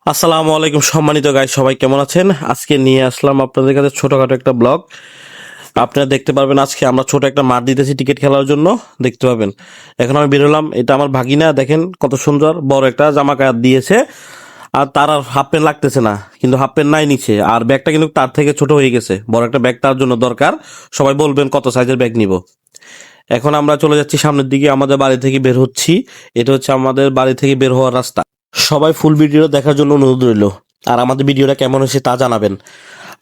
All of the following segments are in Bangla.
আসসালামু আলাইকুম সম্মানিত গাইস, সবাই কেমন আছেন? আজকে নিয়ে আসলাম আপনাদের কাছে ছোটখাটো একটা ব্লগ। আপনারা দেখতে পারবেন আজকে আমরা ছোট একটা মাঠ দিতেছি টিকিট খেলার জন্য, দেখতে পাবেন। এখন আমি বেরোলাম, এটা আমার ভাগিনা, দেখেন কত সুন্দর বড় একটা জামা কাপড় দিয়েছে। আর তার আর হাফ প্যান্ট লাগতেছে না, কিন্তু হাফ প্যান্ট নাই নিচে, আর ব্যাগটা কিন্তু তার থেকে ছোট হয়ে গেছে, বড় একটা ব্যাগ তার জন্য দরকার। সবাই বলবেন কত সাইজের ব্যাগ নিব। এখন আমরা চলে যাচ্ছি সামনের দিকে, আমাদের বাড়ি থেকে বের হচ্ছি। এটা হচ্ছে আমাদের বাড়ি থেকে বের হওয়ার রাস্তা। সবাই ফুল ভিডিও দেখার জন্য অনুরোধ রইল। আর আমাদের ভিডিওটা কেমন হয়েছে তা জানাবেন।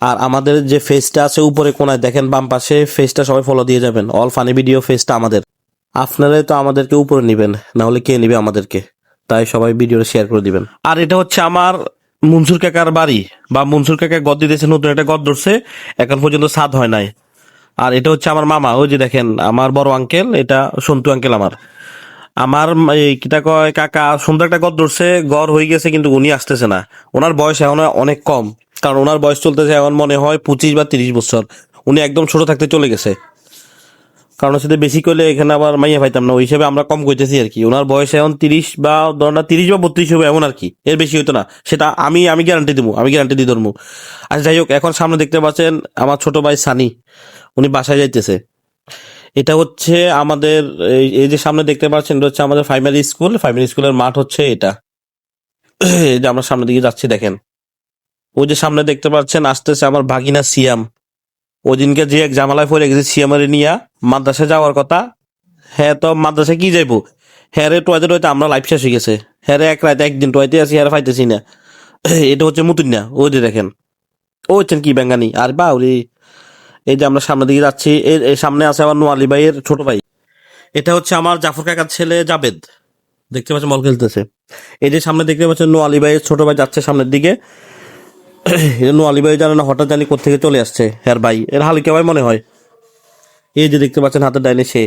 আর আমাদের যে ফেসটা আছে উপরে কোনায় দেখেন বাম পাশে, ফেসটা সবাই ফলো দিয়ে যাবেন। অল ফানি ভিডিও ফেসটা আমাদের। আপনারাই তো আমাদেরকে উপরে নিবেন, না হলে কে নিবে আমাদেরকে? তাই সবাই ভিডিওটা শেয়ার করে দিবেন। আর এটা হচ্ছে আমার মনসুর কাকার বাড়ি, বা মনসুর কাকা গদ দিতেছে, নতুন একটা গদ ধরছে, এখন পর্যন্ত ছাদ হয় নাই। আর এটা হচ্ছে আমার মামা, ওই যে দেখেন আমার বড় আঙ্কেল, এটা সন্তু আঙ্কেল। আমার আমার এই কিটা কয় কাকা সুন্দর একটা গড় ধরছে, গড় হয়ে গেছে, কিন্তু উনি আসতেছে না। ওনার বয়স এখন অনেক কম, কারণ ওনার বয়স চলতেছে এখন মনে হয় 25 বা 30 বছর। উনি একদম ছোট থাকতে চলে গেছে, কারণ হচ্ছে যে বেশি করলে এখানে আবার মাইয়া পাইতাম না, ওই হিসেবে আমরা কম কইতেছি আর কি। ওনার বয়স এখন 30 বা ধর না 30 বা 32 হবে এমন আর কি, এর বেশি হইতো না। সেটা আমি গ্যারান্টি দিব, আমি গ্যারান্টি দিয়ে ধরবো। আচ্ছা যাই হোক, এখন সামনে দেখতে পাচ্ছেন আমার ছোট ভাই সানি, উনি বাসায় যাইতেছে। এটা হচ্ছে আমাদের এই যে সামনে দেখতে পাচ্ছেন, এটা হচ্ছে আমাদের প্রাইমারি স্কুল। প্রাইমারি স্কুলের মাঠ হচ্ছে এটা। এই যে আমরা সামনের দিকে যাচ্ছি দেখেন, ওই যে সামনে দেখতে পাচ্ছেন আসতেছে আমার ভাগিনা সিয়াম। ওই দিনকে যে এক জামালায় পড়ে গেছে সিয়ামের নিয়া, মাদ্রাসায় যাওয়ার কথা। হ্যাঁ, তো মাদ্রাসায় কি যাইবো? হ্যাঁ রে টোয়াইতে টোয়াইতে আমরা লাইফ শেষ হয়ে গেছে। হ্যাঁ রে এক রাত একদিন টোয়াইতে আছি, হ্যাঁ পাইতেছি না। এটা হচ্ছে মুতুন্যা, ওই যে দেখেন। ও হচ্ছেন কি ব্যাঙ্গানি আর বা ওরে। এই যে আমরা সামনের দিকে যাচ্ছি, এর সামনে আছে আমার নোয়ালি ভাইয়ের ছোট ভাই। এটা হচ্ছে আমার জাফর কাকার ছেলে জাবেদ, দেখতে পাচ্ছেন বল খেলতেছে। এই যে সামনে দেখতে পাচ্ছেন নো আলী ভাইয়ের ছোট ভাই যাচ্ছে সামনের দিকে। নো আলী ভাই জানে না হঠাৎ জানি কোথেকে চলে আসছে, হ্যার ভাই এর হালিকা ভাই মনে হয়। এই যে দেখতে পাচ্ছেন হাতের ডাইনে সে।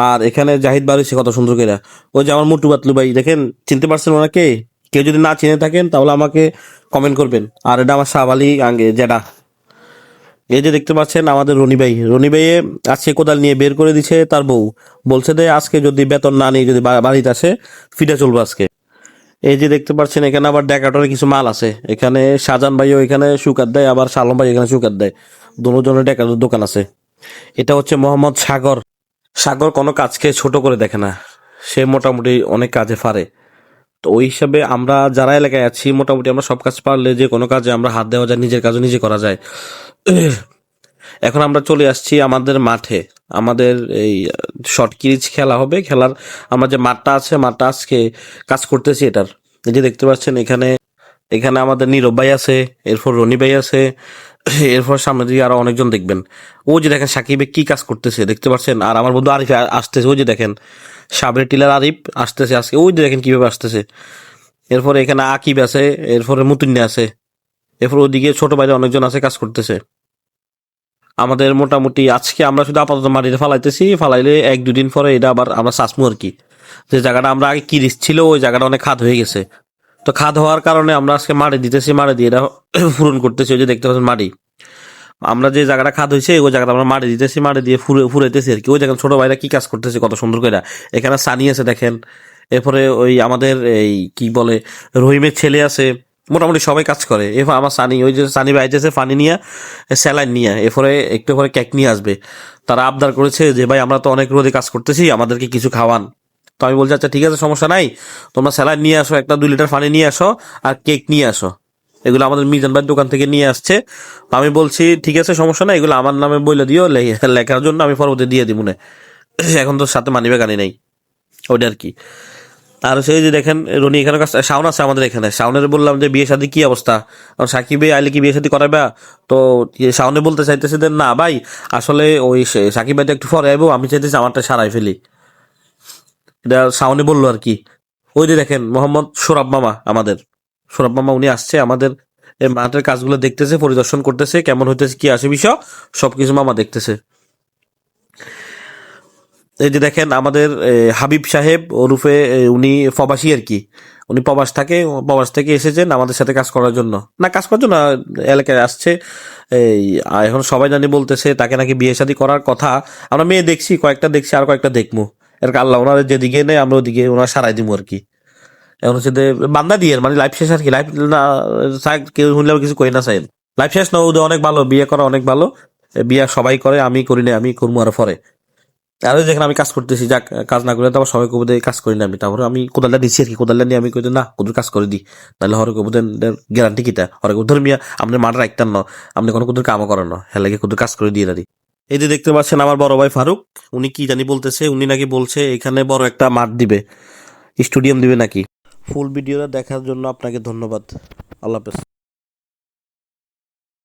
আর এখানে জাহিদ বাড়ি সে কত সুন্দর করে। ওই যে আমার মুটু বাতলু ভাই, দেখেন চিনতে পারছেন ওনাকে? কেউ যদি না চিনে থাকেন তাহলে আমাকে কমেন্ট করবেন। আর এটা আমার শাহ আলী আঙ্গে জেডা। এই যে দেখতে পাচ্ছেন আমাদের রনি ভাই, রনি ভাইয়ে আজকে কোদাল নিয়ে বের করে দিছে তার বউ। বলছে যে আজকে যদি বেতন না নিয়ে যদি বাড়িতে আসে ফিরে চলবো আজকে। এই যে দেখতে পাচ্ছেন এখানে আবার ডেকাটরের কিছু মাল আছে। এখানে শাহজাহান ভাইও এখানে সুকাত দেয়, আবার শালম ভাই এখানে সুকাত দেয়। দুজনের ডেকাটরের দোকান আছে। এটা হচ্ছে মোহাম্মদ সাগর। সাগর কোনো কাজকে ছোট করে দেখে না, সে মোটামুটি অনেক কাজে পারে। তো ওই হিসাবে আমরা যারা এলাকায় আছি মোটামুটি আমরা সব কাজ পারলে যে কোনো কাজে আমরা হাত দেওয়া যায়, নিজের কাজও নিজে করা যায়। এখন আমরা চলে আসছি আমাদের মাঠে। আমাদের এই শর্ট ক্রিজ খেলা হবে, খেলার আমরা যে মাঠটা আছে, মাঠটা আজকে কাজ করতেছি এটার। এই যে দেখতে পাচ্ছেন এখানে, এখানে আমাদের নীরব ভাই আছে, এরপর রনি ভাই আছে, এরপর সামনে দিকে আরো অনেকজন দেখবেন। ও যে দেখেন সাকিবে কি কাজ করতেছে দেখতে পাচ্ছেন। আর আমার বন্ধু আরিফ আসতেছে, ওই যে দেখেন সাবরে টিলার আরিফ আসতেছে আজকে, ওই যে দেখেন কিভাবে আসতেছে। এরপরে এখানে আকিব আছে, এরপরে মুতুন্যা আছে, এরপর ওদিকে ছোট ভাইরা অনেকজন আছে কাজ করতেছে। আমাদের মোটামুটি আজকে আমরা শুধু আপাতত মাটিতে ফালাইতেছি, ফালাইলে 1-2 দিন পরে এটা আবার আমরা চাষমু আর কি। যে জায়গাটা আমরা আগে কিরিস ছিল ওই জায়গাটা অনেক খাদ হয়ে গেছে। তো খাদ হওয়ার কারণে আমরা আজকে মাটি দিতেছি, মাটি দিয়ে এটা পূরণ করতেছি। ওই যে দেখতে পাচ্ছেন মাটি, আমরা যে জায়গাটা খাদ হয়েছে ওই জায়গাটা আমরা মাটি দিতেছি, মাটি দিয়ে ফুরাইতেছি আর কি। ওই দেখেন ছোট ভাইরা কি কাজ করতেছে কত সুন্দর করে। এখানে সানি আছে দেখেন, এরপরে ওই আমাদের এই কি বলে রহিমের ছেলে আছে। মোটামুটি সবাই কাজ করে। এরপর আমার সানি, ওই যে সানি ভাই আইতেছে পানি নিয়ে, স্যালাইন নিয়ে, এরপরে একটু পরে কেক নিয়ে আসবে। তারা আবদার করেছে যে ভাই আমরা তো অনেক রোদে কাজ করতেছি, আমাদেরকে কিছু খাওয়ান। তো আমি বলছি আচ্ছা ঠিক আছে, সমস্যা নাই, তোমরা স্যালাইন নিয়ে আসো, একটা 2 লিটার পানি নিয়ে আসো, আর কেক নিয়ে আসো। এগুলো আমাদের মিজান ভাইয়ের দোকান থেকে নিয়ে আসছে। তো আমি বলছি ঠিক আছে সমস্যা নাই, এগুলো আমার নামে বলে দিও, লেখার জন্য আমি পরবর্তী দিয়ে দিব না। এখন তো সাথে মানিব্যাগ আনি নাই, ওইটা আর কি। আর সেই যে দেখেন রনি এখানে শাওন আছে আমাদের এখানে। শাওনের বললাম যে বিয়ে শাদী কি অবস্থা, কারণ সাকিবে আইলে কি বিয়ে শাদী করাবা? তো শাওনে বলতে চাইতেছে যে না ভাই, আসলে ওই সাকিব ভাই তো একটু পরে আইবো, আমি চাইতেছি আমারটা সারাই ফেলি। এটা শাওনে বললো আর কি। ওই যে দেখেন মোহাম্মদ সোরাব মামা, আমাদের সোরাব মামা, উনি আসছে আমাদের এই মাঠের কাজগুলো দেখতেছে, পরিদর্শন করতেছে, কেমন হইতেছে কি আসে বিষয় সবকিছু মামা দেখতেছে। এই যে দেখেন আমাদের হাবিব সাহেব ওরফে উনি প্রবাসী আর কি। উনি প্রবাস থাকে, প্রবাস থেকে এসেছেন আমাদের সাথে কাজ করার জন্য, না কাজ করার জন্য না, এলাকায় আসছে। এই এখন সবাই জানি বলতেছে তাকে নাকি বিয়ে শাদী করার কথা। আমরা মেয়ে দেখছি, কয়েকটা দেখছি, আর কয়েকটা দেখবো। এর আল্লাহ ওনার যেদিকে নেই আমরা ওদিকে ওনার সারাই দিব আর কি। এখন হচ্ছে যে বান্দা দিয়ে মানে লাইফ শেষ আর কি, লাইফ না চাই কেউ শুনলেও কিছু কই না চাই, লাইফ শেষ না, ওদের অনেক ভালো, বিয়ে করা অনেক ভালো, বিয়ে সবাই করে, আমি করি না, আমি করবো আর পরে। আর ওই যেখানে আমি কাজ করতেছি, যাক কাজ না করে তো আবার সবাই কবুদে কাজ করি না আমি, তারপরে আমি কোদালটা দিচ্ছি আর কি, কোদালটা নিয়ে আমি কই না কুদুর কাজ করে দিই, তাহলে হরে কবুদের গ্যারান্টি কিটা, হরে কবুদের মিয়া আপনি মাঠে রাখতেন না, আপনি কোনো কুদুর কামও করেন না, হ্যাঁ লাগে কুদুর কাজ করে দিয়ে দাঁড়ি। এই যে দেখতে পাচ্ছেন আমার বড় ভাই ফারুক, উনি কি জানি বলতেছে, উনি নাকি বলছে এখানে বড় একটা মাঠ দিবে, স্টেডিয়াম দিবে নাকি। ফুল ভিডিওটা দেখার জন্য আপনাকে ধন্যবাদ। আল্লাহ হাফেজ।